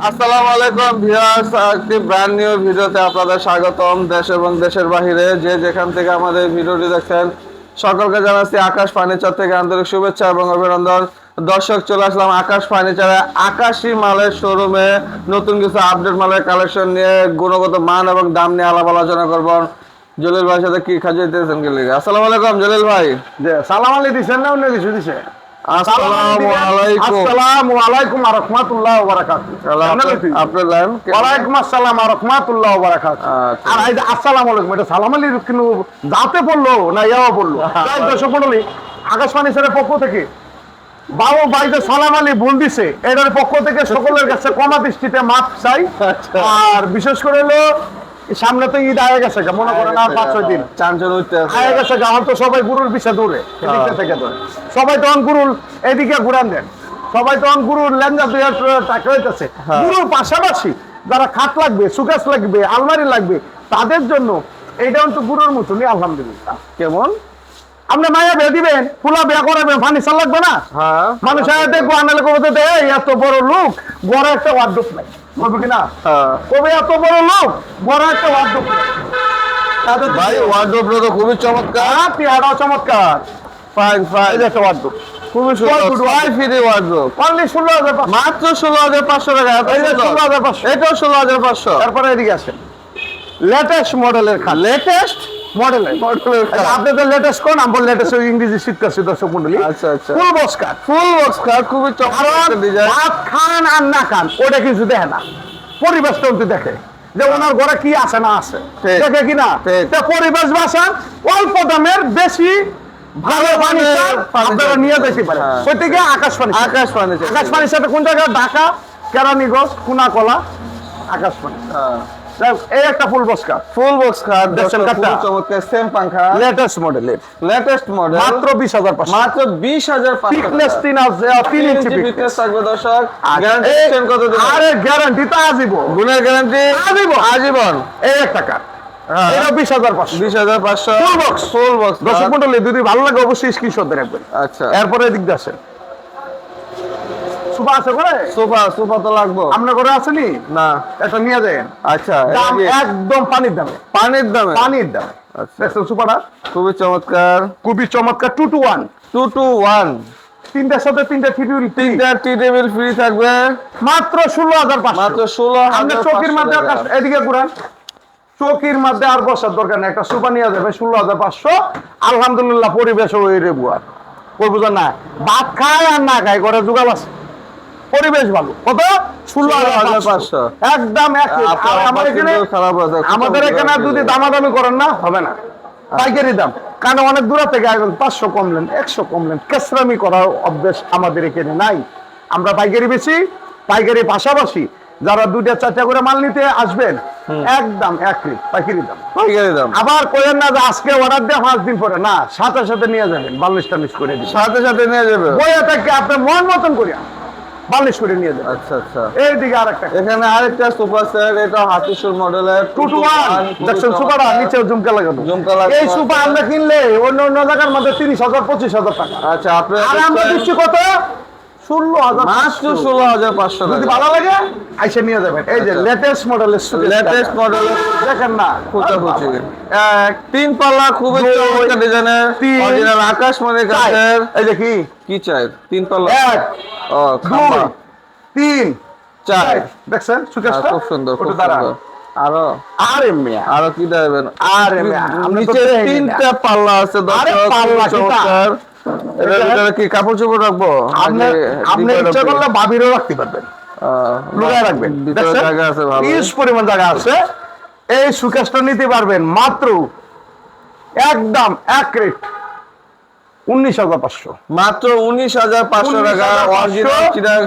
আসসালামু আলাইকুম ভিউয়ার্স, একটি ব্র্যান্ড নিউ ভিডিওতে আপনাদের স্বাগতম। দেশ এবং দেশের বাইরে যে যেখান থেকে আমাদের ভিডিওটি দেখছেন সকলকে জানাচ্ছি আকাশ ফার্নিচার থেকে আন্তরিক শুভেচ্ছা এবং অভিনন্দন। দর্শক, চলে আসলাম আকাশ ফার্নিচারে আকাশী মালের শোরুমে নতুন কিছু আপডেট মালের কালেকশন নিয়ে গুণগত মান এবং দাম নিয়ে আলাপ আলোচনা করব। জলিল ভাইয়ের সাথে কি খাজিয়ে দিয়েছেন কি লিখে? আসসালামু আলাইকুম জলিল ভাই। যে সালাম আলাইকুম দিছেন না অন্য কিছু দিছে? আসসালামু আলাইকুম। আসসালামু আলাইকুম ওয়া রাহমাতুল্লাহি ওয়া বারাকাতুহু। আপনার লাইন ওয়া আলাইকুম আসসালাম ওয়া রাহমাতুল্লাহি ওয়া বারাকাতুহু। আর এই যে আসসালামু আলাইকুম, এটা সালাম আলাইকুম কিন্তু যাতে পড়লো না ইয়াও পড়লো? তাই দর্শক মণ্ডলী, আকাশ ফার্নিচারের পক্ষ থেকে বাবু ভাইদের সালাম আলী ভুল দিছে, এটার পক্ষ থেকে সকলের কাছে ক্ষমা দৃষ্টিতে মাপ চাই। আর বিশেষ করে হলো সামনে তো ঈদ আগে গেছে, মনে করেন আর 5-6 দিন চাঞ্চল উঠতে আগে গেছে। এখন তো সবাই গুরুর পিছে দৌড়ে, এদিকে থেকে ধরে সবাই তখন গুরুর এদিকে ঘুরান দেন, সবাই তখন গুরুর লেনজা দুই টাকা হইতেছে। গুরুর পাশাপাশি যারা খাট লাগবে, সুকেস লাগবে, আলমারি লাগবে, তাদের জন্য এইটা তো গুরুর মতনই আলহামদুলিল্লাহ। কেমন আপনি মায়া বিয়ে দিবেন, ফুলা বিয়া করাবেন, ফার্নিচার লাগবে না? হ্যাঁ, মানুষ দেখবো আনালে কবে এত বড় লোক, বড় একটা ওয়ার্ডরোব নাই, বলবে কিনা? কবে এত বড় লোক, বড় একটা ওয়ার্ডরোব নাই। ভাই ওয়ার্ডরোবটা তো খুবই চমৎকার, পেয়ারাও চমৎকার, ফাইন ফাইন, এই যে একটা ওয়ার্ডরোব খুবই সুন্দর, ওয়াই ফ্রি ওয়ার্ডরোব, অনলি 16,500, মাত্র 16,500 টাকা। এই যে 16,500, এটাও 16,500। তারপরে এদিকে আসেন লেটেস্ট মডেলের খাট, লেটেস্ট মডেলের আপনাদের লেটেস্ট কোন? আমি লেটেস্ট ইংরেজি শিখতেছি দর্শক মন্ডলী। আচ্ছা আচ্ছা, full box cut, full box cut, খুবই চমৎকার ডিজাইন। ভাত খান আর না খান ওটা কিছু দেখে না, পরিবেশটা কিন্তু দেখে যে ওনার ঘরে কি আছে না আছে, দেখে কিনা? পরিবেশ বাসান অল্প দামের বেশি ভালো ফার্নিচার আপনারা নিয়ে যেতে পারেন। ওই থেকে আকাশ ফার্নিচার। আকাশ ফার্নিচার, আকাশ ফার্নিচার কোন জায়গায়? ঢাকা, কেরানীগঞ্জ, কুনাকলা, আকাশ ফার্নিচার। এই একটা full box cut, full box cut দেখছেন কাটটা? চমৎকার, সেম পাঙ্খা, লেটেস্ট মডেলের, লেটেস্ট মডেল, মাত্র 20,500, মাত্র 20,500 থিকনেস 3 ইঞ্চি ফিটনেস থাকবে দর্শক। গ্যারান্টি দিচ্ছেন কত দিন? আরে গ্যারান্টি তো আজীবন, গুণের গ্যারান্টি আজীবন, আজীবন। এই একটা কাট, এটা 20,500, 20,500 ফুল বক্স। Full box. দর্শক মণ্ডলী, যদি ভালো লাগে অবশ্যই স্ক্রিনশট দিয়ে রাখবেন। আচ্ছা, এরপরে এদিক দিয়ে আসেন, সোফা আছে ঘরে? সোফা তো লাগবে আপনার ঘরে আসেনি? না, এটা নিয়ে যাবেন, আচ্ছা, দাম একদম পানির দামে, পানির দামে, পানির দামে। আচ্ছা, দেখছেন সোফাটা খুবই চমৎকার, খুবই চমৎকার, 2 to 1, 2 to 1, তিনটার সাথে তিনটা তিনটা টি টেবিল ফ্রি থাকবে, মাত্র 16,500, মাত্র 16,500 আপনি চৌকির মধ্যে এদিকে ঘুরান, চৌকির মধ্যে আর বসার দরকার নেই, একটা সোফা নিয়ে যাবে 16,500। আলহামদুলিল্লাহ, পরিবেশ ওই রে বুয়া বুঝা না, ভাত খায় আর না খায়, ঘরে জোগাল আছে, পরিবেশ ভালো। কত? 16,500, একদম আমাদের এখানে যদি দামাদামি করেন না হবে না, পাইকারি দাম। কারণ অনেক দূর থেকে আসবেন, 500 কমলেন, 100 কমলেন, কেসরামি করার অভ্যেস আমাদের এখানে নাই। আমরা পাইকারি বেশি, পাইকারি পাশাপাশি যারা 2-4টা করে মাল নিতে আসবেন, একদম এক রেট পাইকারি দাম, পাইকারি দাম। আবার কইেন না যে আজকে অর্ডার দিয়ে 5 দিন পরে, না, সাথে সাথে নিয়ে যাবেন, বালিশটা মিস করে দিবেন, সাথে সাথে নিয়ে যাবে, বইটাকে আপনি মন মতন করিয়া বালিশ করে নিয়ে যাবেন। আচ্ছা আচ্ছা, এইদিকে আরেকটা, এখানে আরেকটা সোফা সেট, এটা হাতিশুর মডেলের 2 to 1, দেখছেন সোফাটা নিচে ঝুমকা লাগানো, ঝুমকা লাগানো। এই সোফা আমরা কিনলে অন্য অন্য জায়গার মধ্যে 30,000 25,000 টাকা। আচ্ছা, আপনি আর আমরা দিচ্ছি কত? 16,000, মাত্র 16,500 যদি টাকা। ভালো লাগে আইসা নিয়ে যাবেন। এই যে লেটেস্ট মডেলের লেটেস্ট মডেলের দেখেন না, ফুটাফুটি তিন পাল্লা, খুবই চমৎকার ডিজাইনের, অরিজিনাল আকাশমণি কাঠের। এই যে কি চাই? তিন পাল্লা, 1 ও 2 3 4, দেখছেন সুকেশটা খুব সুন্দর, খুব ওটা দাঁড়া। সুন্দর। আরো আরে মিয়া, আরো কি দেবেন? আরে মিয়া, আমরা তো নিচে দেখিনি না। তিনটা পাল্লা আছে আরে দর্শক, পাল্লা খুব চমৎকার। এটার ভিতরে কি কাপড় চোপড় রাখবো? আপনি ইচ্ছা করলে বাবিরও রাখতে পারবেন, লুকায় রাখবেন, ভিতরে জায়গা আছে ভালো, ইউজ পরিমাণ জায়গা আছে। এই সুকেশটা নিতে পারবেন মাত্র একদম এক রেট 19,500, মাত্র 19,500 টাকা। অরিজিনাল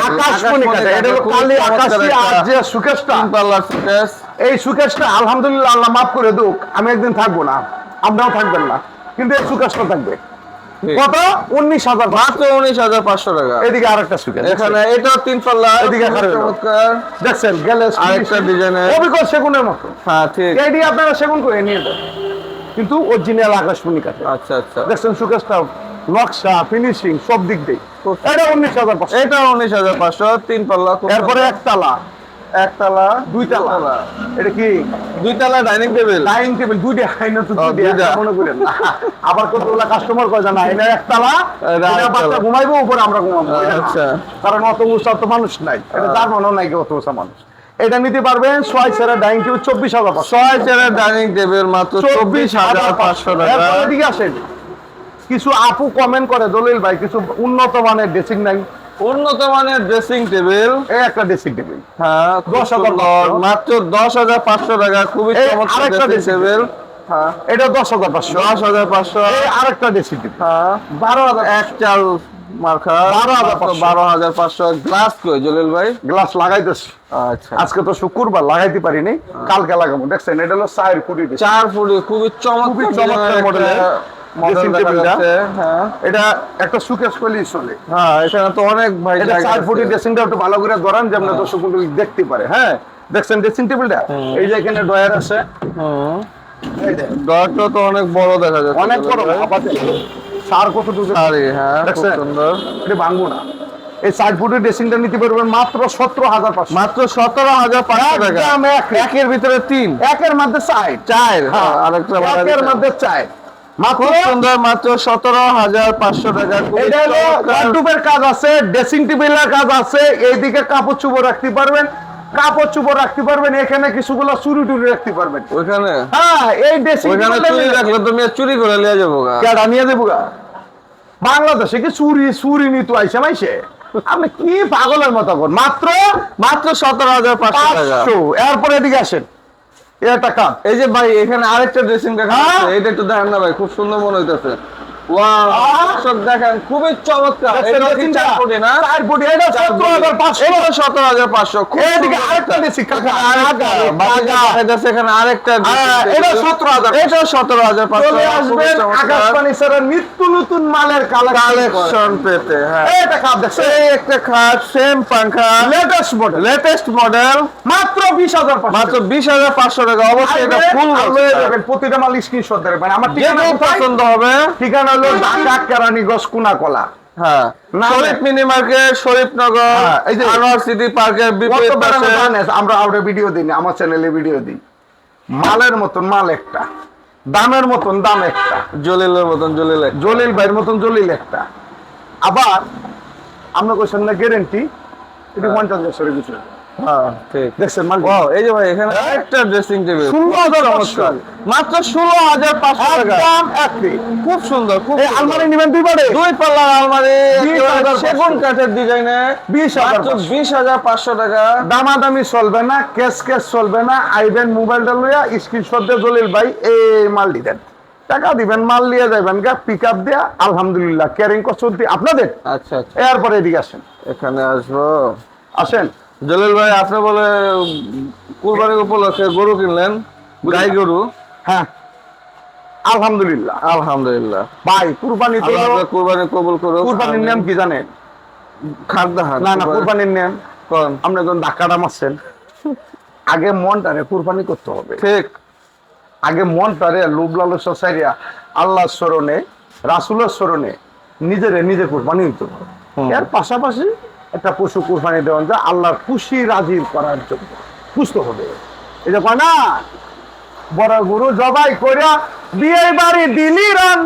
আকাশমণি কাঠের, এটা হলো কালি আকাশী। আর যে সুকেশটা, তিন পাল্লার সুকেশ, এই সুকেশটা আলহামদুলিল্লাহ, আল্লাহ মাফ করে দুক, আমি একদিন থাকবো না, আপনারাও থাকবেন না, কিন্তু এই সুকেশটা থাকবে কত? 19,000, মাত্র 19,500 টাকা। এদিকে আরেকটা সুকেশ, এখানে এটাও তিন পাল্লা, এদিকে চমৎকার, দেখছেন গেলে আরেকটা ডিজাইনের, অবিকল সেগুনের মতো। হ্যাঁ ঠিক, এইটি আপনারা সেগুন করে নিয়ে যান, কিন্তু অরিজিনাল আকাশমণি কাঠে। আচ্ছা আচ্ছা, দেখছেন সুকেশটা নকশা ফিনিশিং সব দিক দিয়ে এটা 19,500। এটা 19,500 তিন পাল্লা। এরপরে একতলা একতলা দুইতলা এটা কি দুইতলা ডাইনিং টেবিল। ডাইনিং টেবিল দুইটা আইনা তো দুইটা। দুইটা মনে করেন না। আবার কতগুলা কাস্টমার কয় জানা এটা একতলা এটা এটা বাচ্চা একতলা। ঘুমাইবো উপরে আমরা ঘুমাবো এটা না। আচ্ছা। কারণ অত উঁচা তো মানুষ নাই এটা যার মনে নাই অত উঁচা মানুষ এটা নিতে পারবেন 6 চেয়ারে ডাইনিং টেবিল 24,500। 6 চেয়ারের ডাইনিং টেবিল মাত্র 24,500 টাকা। এরপর এদিকে আসেন কিছু আপু কমেন্ট করে দলিল ভাই কিছু উন্নত মানের ড্রেসিং নাই উন্নত মানের ড্রেসিং টেবিল। এই একটা ড্রেসিং টেবিল হ্যাঁ 10,500 মাত্র 10,500 টাকা। খুবই এই চমৎকার আরেকটা ড্রেসিং dressing টেবিল। হ্যাঁ এটা 10,500। 10,500। এই আরেকটা ড্রেসিং টেবিল হ্যাঁ 12,000। এক চাল মার্কা 12,500 12,500। গ্লাস কই জলিল ভাই? গ্লাস লাগাইতেছি আচ্ছা আজকে তো শুক্রবার লাগাইতে পারিনি কালকে লাগাবো দেখছেন এটা হলো 4 ফুটি 4 ফুট খুবই খুবই চমৎকার চমৎকার মডেলের মডেল dressing দেখা table টা। যাচ্ছে। হ্যাঁ এটা একটা সুকেস কলি চলে হ্যাঁ এখানে তো অনেক ভাই এটা জায়গা 4 ফুটি আছে। ড্রেসিংটা একটু ভালো করে ধরান যেমন দর্শক মণ্ডলী দেখতে পারে হ্যাঁ দেখছেন ড্রেসিং টেবিলটা এই যে এখানে ড্রয়ার আছে হুম এই যে ডরটা তো অনেক বড় দেখা যাচ্ছে অনেক বড় আপাতত সার কত দুটো আরে হ্যাঁ খুব দেখছেন? সুন্দর। এটা ভাঙবো না এই 4 ফুটের ড্রেসিংটা নিতে পারবেন মাত্র 17,500। মাত্র 17,500 টাকা। একদম এক। একের ভিতরে 3 একের মধ্যে 4 4 হ্যাঁ আরেকটা একের মধ্যে 4 মাত্র খুব সুন্দর মাত্র 17,500 টাকা। খুবই এটা হলো চমৎকার। ওয়ার্ডরোবের কাজ আছে ড্রেসিং টেবিলের কাজ আছে এইদিকে কাপড় চোপড় রাখতে পারবেন কাপড় চোপড় রাখতে পারবেন এখানে কিছুগুলো চুরি টুরি রাখতে পারবেন ওইখানে হ্যাঁ এই ড্রেসিং ওইখানে চুরি রাখলে তুমি আর চুরি করে নিয়ে যাবো গা। কেডা নিয়ে দেবো গা? বাংলাদেশে কি চুরি চুরি নিতে আইসে মাইসে আপনি কি পাগলের মতো কর মাত্র মাত্র 17,500 টাকা। 500 এরপরে এদিকে আসেন এই একটা কাপ এই যে ভাই এখানে আরেকটা ড্রেসিং দেখা হ্যাঁ? যাচ্ছে, এটা একটু দেখেন না ভাই, খুব সুন্দর মনে হইতেছে। ওয়াও সব দেখেন খুবই চমৎকার। এটা কি 4 ফুটি না? 4 ফুট এটা 17,500 এটা 17,500 খুব এদিকে সুন্দর আরেকটা একটা। ড্রেসিং কাকা আরেকটা বাকি দেখাইতেছে এখানে আরেকটা এটা 17,000 এটা 17,500 চলে আসবেন আকাশ ফার্নিচারের নিত্য নতুন মালের কালেকশন কালেকশন পেতে। হ্যাঁ এটা কাপ দেখছেন এই একটা খাট সেম পাঙ্খা লেটেস্ট মডেল লেটেস্ট মডেল মাত্র 20,500 মাত্র 20,500 টাকা। অবশ্যই এটা ফুল প্রতিটা মাল স্ক্রিনশট দেবেন আমার ঠিকানা যেটা কোথায়? পছন্দ হবে। ঠিকানা হলো ঢাকা কেরানীগঞ্জ কুনাকলা হ্যাঁ না, শরীফ মিনি মার্কেট শরীফনগর হ্যাঁ, এই যে আনোয়ার সিটি পার্কের বিপরীত পাশে। আমরা আউটে ভিডিও দিই না, আমার চ্যানেলে ভিডিও দিই মালের মতন মাল একটা দামের মতন দাম একটা জলিলের মতন জলিল এক। জলিল ভাইয়ের মতন জলিল একটা আবার আমরা কোশ্চেন না গ্যারেন্টি এটা 50 বছরের কিছু হ্যাঁ ঠিক দেখছেন মাল ওয়াও এই যে ভাই এখানে একটা ড্রেসিং টেবিল 16,500 মাত্র 16,500 টাকা। একদম একই খুব সুন্দর খুব এই সুন্দর। আলমারি নিবেন দুই বারে দুই পাল্লার আলমারি 20,500 সেগুন কাঠের ডিজাইনে 20,500 মাত্র 20,500 টাকা। দামাদামি চলবে না ক্যাশ চলবে না আইবেন মোবাইলটা লইয়া স্ক্রিনশট দিয়ে জলিল ভাই এই মাল দিবেন টাকা দিবেন মাল নিয়ে যাবেন গা পিক আপ দিয়া আলহামদুলিল্লাহ ক্যারিং কস্ট চলতে আপনাদের আচ্ছা আচ্ছা এরপরে এদিকে আসেন এখানে আসবো। আসেন জলিল ভাই আপনি বলে কুরবানির উপলক্ষে গরু কিনলেন, গাই গরু। হ্যাঁ আলহামদুলিল্লাহ আলহামদুলিল্লাহ ভাই কুরবানি তো আল্লাহ আপনার কুরবানি কবুল করুক। কুরবানির নাম কি জানেন খাদ্য হাট না না কুরবানির নাম কোন? আপনি যখন ধাক্কাটা মারছেন আগে মনটারে কুরবানি করতে হবে ঠিক আগে মনটারে লোভ লালসা ছাইরা আল্লাহর স্মরণে রাসূলের স্মরণে নিজে কুরবানি দিতে হবে এর পাশাপাশি একটা পশু কুরবানি দেওয়া যায় আল্লাহর খুশি রাজি করার জন্য বুঝতে হবে এই যে কয় না বড় গরু জবাই কইরা বিয়ে বাড়ি দিলি রান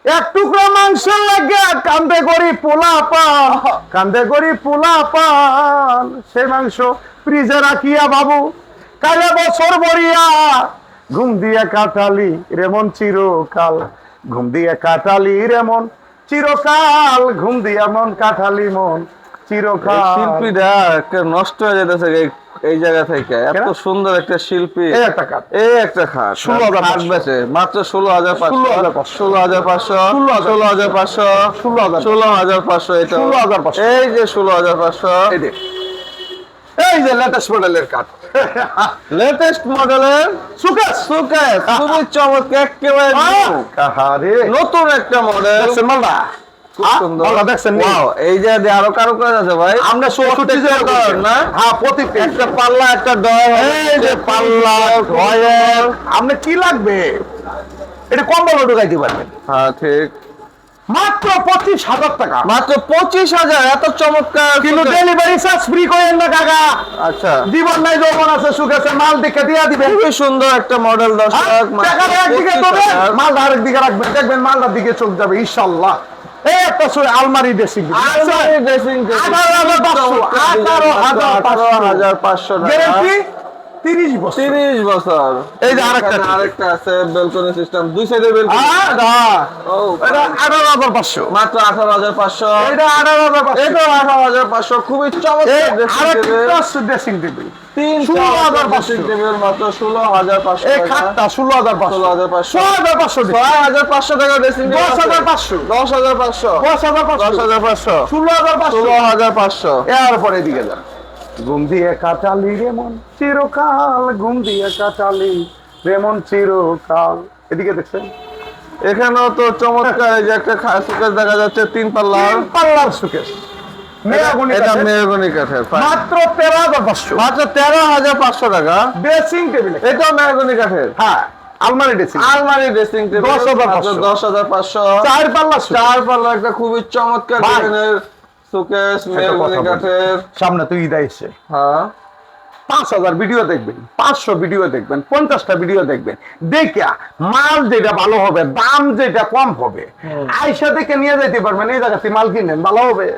এক টুকরা মাংস লাগে কান্দে করি পোলা পান সেই মাংস ফ্রিজে রাখিয়া বাবু কালে বছর বরিয়া ঘুম দিয়ে কাটালি রেমন চিরকাল ঘুম দিয়ে কাটালি রেমন চিরকাল ঘুম দিয়া মন কাটালি মন এই চিরকাল শিল্পীটা একটা নষ্ট হয়ে যেতেছে এই জায়গা থেকে। এত কেন? সুন্দর একটা শিল্পী এই একটা কাজ এই একটা খাট 16,500 খাট বেচে মাত্র 16,500 16,500 16,500 এটা 16,500 এই যে 16,500 এই যে লেটেস্ট মডেলের কাঠ লেটেস্ট মডেলের সুকেশ সুকেস খুবই চমৎকার একেবারে new। আহারে নতুন একটা মডেল দেখছেন মালটা খুব সুন্দর। মালটা দেখছেন নি? Wow, এই যে আরো কারো কাজ আছে ভাই। আমরা 64 প্রত্যেকটা কারণ কারণ না? হ্যাঁ প্রত্যেকটা একটা পাল্লা একটা ডয় এই যে পাল্লা ড্রয়ার আপনি কি লাগবে এটা কম্বল ঢুকাইতে পারবেন হ্যাঁ ঠিক মাত্র 25,000 টাকা। মাত্র 25,000, এত চমৎকার। কিন্তু ডেলিভারি চার্জ ফ্রি করেন না কাকা। আচ্ছা, জীবন নাই যৌবন আছে সুখ আছে, মাল দেখে দিয়া দিবেন। খুবই সুন্দর একটা মডেল দর্শক। টাকা একদিকে দেবেন, মালটা আরেক দিকে রাখবেন, দেখবেন মালটার দিকে চোখ যাবে ইনশাআল্লাহ। এই একটা আলমারি ড্রেসিং আলমারি ড্রেসিং টেবিল 18,500 টাকা। গ্যারান্টি 30 বছর। 30 বছর। এই যে আরেকটা আছে বেলকনি সিস্টেম, দুই সাইডে বেলকনি। ও, এটা 18,500। মাত্র 18,500। এটা 18,500। এটা 18,500, খুবই চমৎকার ড্রেসিং টেবিল 16,500 টেবিল, মাত্র 16,500 এই টাকা। খাটটা 16,500। 16,500। 16,500। 6,500 টাকা ড্রেসিং টেবিল। 10,500। 10,500। 10,500। 10,500। 16,500। 16,500। এরপরে এদিকে যান। ঘুম দিয়ে কাটালি রেমন চিরকাল, ঘুম দিয়ে কাটালি রেমন চিরকাল। এদিকে দেখছেন এখানেও তো চমৎকার এই যে একটা সুকেস দেখা যাচ্ছে, 3 পাল্লার। পাল্লার সুকেস এটা মেহগনি কাঠের। মাত্র 13,500। মাত্র 13,500 টাকা। ড্রেসিং টেবিল, এটাও মেহগনি কাঠের। হ্যাঁ আলমারি ড্রেসিং, আলমারি ড্রেসিং টেবিল 10,500। 10,500। 4 পাল্লা সুকেস। 4 পাল্লা একটা খুবই চমৎকার ভাই। ডিজাইনের সুকেস মেহগনি কাঠের। সামনে তো ঈদ আইছে, হ্যাঁ 5,000 ভিডিও দেখবেন, 500 ভিডিও দেখবেন, 50টা ভিডিও দেখবেন, দেখা মাল যেটা ভালো হবে, দাম যেটা কম হবে, আইসা দেখে নিয়ে যাইতে পারবেন। এই জায়গাতে মাল কিনেন ভালো হবে।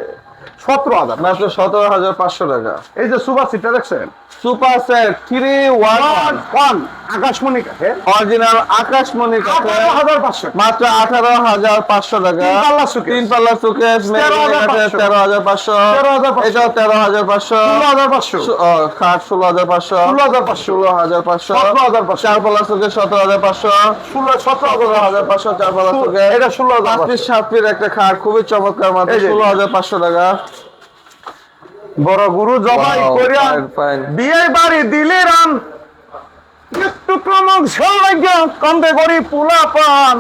17,000। মাত্র 17,500 টাকা। এই যে সুপার সিটটা দেখছেন, সুপার সেট 311 আকাশমণি কাঠে, অরিজিনাল আকাশমণি কাঠের। 18,500। মাত্র 18,500 টাকা। 3 পাল্লা সুকেস। 3 পাল্লা সুকেস মেহগনি কাঠের 13,500। 13,500। এটাও 13,500। 16,500। খাট 16,500। 16,500। 16,500। 17,500। 4 পাল্লা সুকেস 17,500। 17,500 4 পাল্লা সুকেস। এটা 16,500। 5 পিস 7 পিস একটা খাট, খুবই চমৎকার, মাত্র এই যে। 16,500 টাকা। বড় গুরু জবাই Wow, করিয়া fine, fine. বিয়ে বাড়ি দিলে রান, একটু ক্রমক সৌভাগ্য কান্দে করি পোলা পান,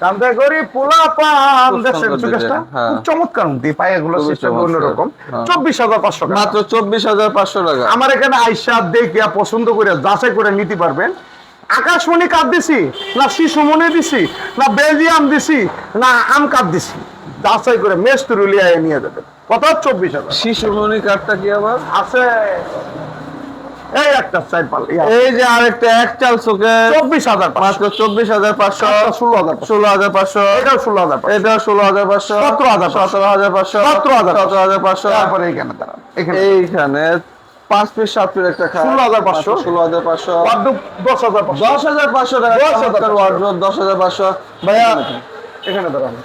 কান্দে করি পোলা পান। খুব দেখছেন সুন্দর সুকেশটা design, হ্যাঁ। খুব চমৎকার উন্তি, পায়েগুলো খুবই সিস্টেম চমৎকার, অন্যরকম। হ্যাঁ। 24,500 টাকা। মাত্র 24,500 টাকা। আমার এখানে আইসা দেখিয়া পছন্দ করে যাচাই করে নিতে পারবেন। আকাশমণি কাঠ দিছি না শিশুমণি দিছি না বেলজিয়াম দিছি না আম কাঠ দিছি, যাচাই করে মেস্তুরি লিয়ে নিয়ে যাবেন। কত? 24,000 শিশুমণি কাঠটা কি আবার? আছে। এই একটা চার পাল এই যে আরেকটা এক চাল সুকেস 24,000 মাত্র 24,500। 16,000। 16,500। এটাও 16,000। এটা 16,500। 17,500। 17,500। 17,500। 17,500। তারপরে এইখানে দাঁড়ান, এখানে এইখানে 5 পিস 7 পিস একটা খাট 16,500। 16,500। ওয়ার্ডরোব 10,500। 10,500 টাকা। 10,500 ওয়ার্ডরোব 10,500। ভাইয়া এখানে দাঁড়ান,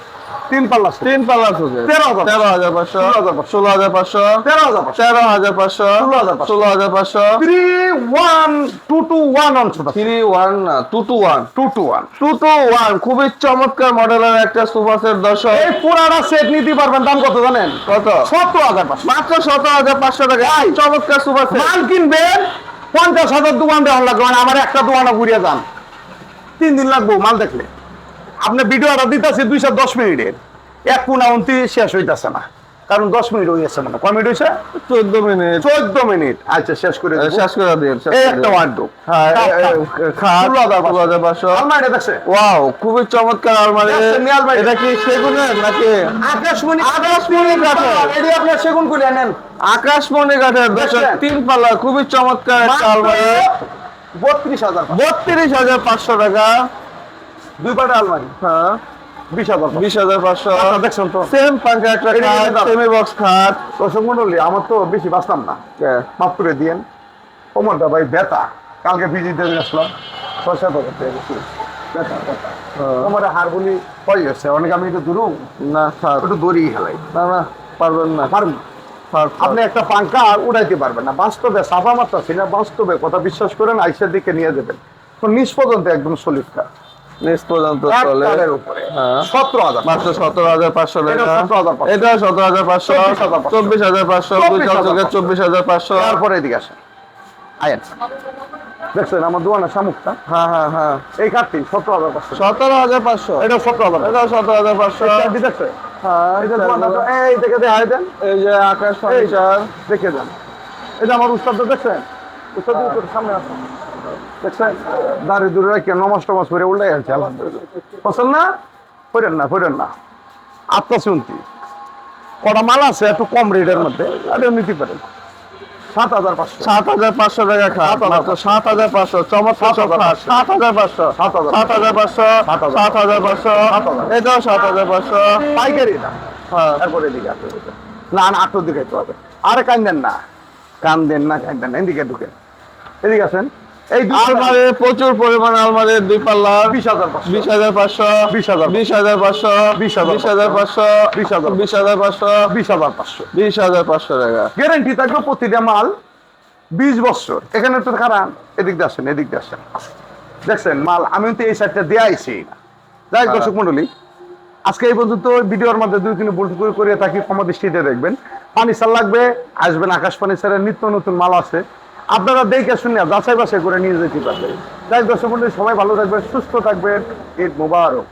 3 পাল্লা 3 পাল্লা সুকেস 13,500। 13,500। 16,500। 13,500। 13,500। 16,500। 31221 অংশটা 3-1 না 2-1। 221। 2-1 খুবই চমৎকার মডেলের একটা সোফা সেট দর্শক। এই পুরাটা সেট নিতে পারবেন, দাম কত জানেন? কত? 17,500। মাত্র 17,500 টাকা। চমৎকার সোফা সেট। মাল কিনবেন 50,000 দোকান দেওয়ার লাগবে, মানে আমার একটা দোকানে ঘুরিয়ে যান, 3 দিন লাগবো মাল দেখলে। আপনি ভিডিওটা দিতেছি 210 মিনিটের, 1 কোনা 29 শেষ হইতেছে না, কারণ 10 মিনিট হয়েছে। মানে কয় মিনিট হয়েছে? 14 মিনিট। 14 মিনিট। আচ্ছা শেষ করে দেব। শেষ করে দিন। এই একটা ওয়ার্ডরোব। হ্যাঁ, খাট 16,500। আলমারি দেখছে? ওয়াও, খুবই চমৎকার আলমারি। দেখছেন নি আলমারি? এটা কি সেগুনের নাকি? আকাশমণি আকাশমণি কাঠের। এটি আপনার সেগুন করে নেন। আকাশমণি কাঠের দর্শক, দেখছেন? 3 পাল্লা, খুবই চমৎকার একটা আলমারি। 32,000। 32,500 টাকা। 2 পাটা আলমারি হ্যাঁ, 20,000। 20,500। দেখছেন তো? সেম পাঙ্কা একটা এটা খাট, কিন্তু দাম। সেমি বক্স খাট। দর্শক মন্ডলী, আমার তো বেশি বাঁচলাম না, কে? মাফ করে দিয়েন। কোমরটা ভাই ব্যথা, কালকে ভিজিট দিয়ে আসলাম 6-7 হাজার টাকা বেশি। ব্যথা ব্যথা কোমরে হাড় বলি হয়ে গেছে অনেক। আমি একটু দূরও না থাক। একটু দড়ি হেলাই না না, পারবেন না। পারুন। থাক, থাক। আপনি একটা পাঙ্কা উড়াইতে পারবেন না, বাস্তবে সাফা মাত্রা ছিল, বাস্তবে কথা বিশ্বাস করেন, আইসের দিকে নিয়ে যাবেন। তো নিচ পর্যন্ত একদম সলিড কার, নিচ পর্যন্ত এক চলে। কারের উপরে। হ্যাঁ। 17,000। মাত্র 17,500 এটা টাকা। 17,500। এটা 17,500। 24,500। 24,500। 24,500। তারপরে এদিকে আসেন, আয়েন। দেখছেন আমার দোকানের সামুকটা, হ্যাঁ হ্যাঁ হ্যাঁ। এই কাঠটি 17,500। 17,500। এটা 17,000। এটা 17,500। দেখছে? হ্যাঁ, এই যে দোকানটা, এই দেখে দেখাই দেন, এই যে আকাশ ফার্নিচার। দেখে দেন। এটা আমার উস্তাদটা দেখছেন? উস্তাদ সামনে আছে, দেখছেন? দাঁড়িয়ে দূরে রাখি নমাজ টমাজ করে উল্টাই আছে। আলহামদুলিল্লাহ। পছন্দ না? পড়েন না, পড়েন না। 829 কটা মাল আছে একটু কম রেটের মধ্যে আর নিতে পারেন 7,500 7,500 টাকা খাট, মাত্র 7,500, চমৎকার খাট, 7,500, 7,500, এটাও 7,500, পাইকারি না হ্যাঁ। তারপরে এদিকে আসতে হবে। না না আটটার দিকে যেতে হবে আরে কান্দেন না কান্দেন না এদিকে ঢুকেন এদিকে আসেন এই আলমারি প্রচুর পরিমাণে আলমারি 2 পাল্লা 20,500 20,500, 20,000, 20,500, 20,500, 20,500, 20,000, 20,500, 20,500 20,500 টাকা। গ্যারান্টি থাকবে প্রতিটা মাল 20 বছর এখানে তো খারাপ এদিক দিয়ে আসেন দেখছেন মাল আমি তো এই সাইডটা দিয়ে আইছি যাই হোক, দর্শক মন্ডলী আজকে এই পর্যন্ত ভিডিওর মধ্যে 2-3 ভুল করে থাকি ক্ষমা দৃষ্টিতে দেখবেন ফার্নিচার লাগবে আসবেন আকাশ ফার্নিচারের নিত্য নতুন মাল আছে আপনারা দেখে শুনে যাচাই বাছাই করে নিয়ে যেতে পারবেন যাই হোক, দর্শক মন্ডলী সবাই ভালো থাকবেন সুস্থ থাকবেন ঈদ মোবারক।